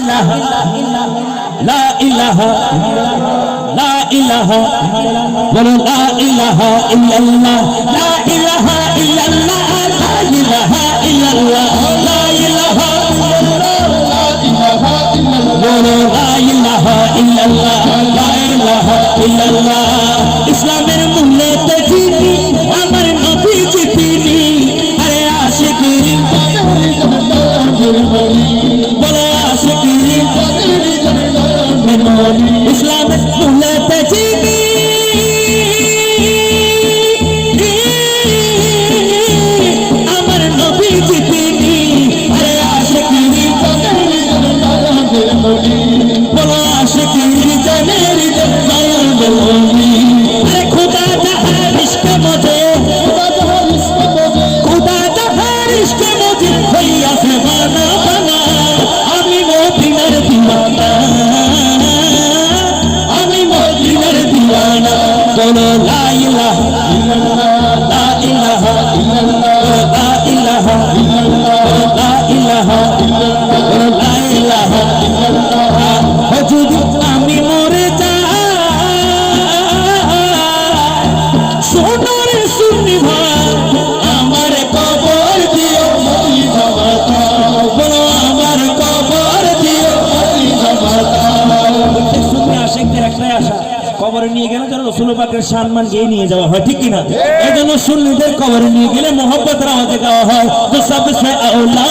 ইলাহা লা ইলাহা লা ইলাহা বলো লা ইলাহা ইল্লাল্লাহ লা ইলাহা ইল্লাল্লাহ লা ইলাহা ইল্লাল্লাহ লা ইলাহা বলো লা ইলাহা ইল্লাল্লাহ লা ইলাহা ইল্লাল্লাহ ইসলামের মূল্যতে চিনি আমার নবীজি তিনি আরে আশিকি বলো আশিকি ইসলামের মূল্যতে চিনি আমার নবীজি তিনি আরে আশিকি বলো আশিকি জানের দয়াল বলি আরে খোদা জাহার ইশকে মুঝে খোদা জাহার ইশকে মুঝে হইয়াছে বানা বানা আমি মদিনার দিওয়ানা আমি মদিনার দিওয়ানা বলো লা ইলাহা ইল্লাল্লাহ লা ইলাহা ইল্লাল্লাহ লা ইলাহা ইল্লাল্লাহ লা ইলাহা ইল্লাল্লাহ লা ইলাহা ইল্লাল্লাহ যদি আমি মরে যাই সোনার সুন্নি ভাই আমার কবর দিও মদিনা মাতা বলো আমার কবর দিও মদিনা মাতা সুন্নি আশিকদের একটাই আশা কবরে নিয়ে গেলে যেন রাসূল পাকের সম্মান গিয়ে নিয়ে যাওয়া হয় ঠিক কিনা এজন্য সুন্নিদের কবরে নিয়ে গেলে মোহব্বতের আওয়াজে গাওয়া হয় তো সবসে আওলা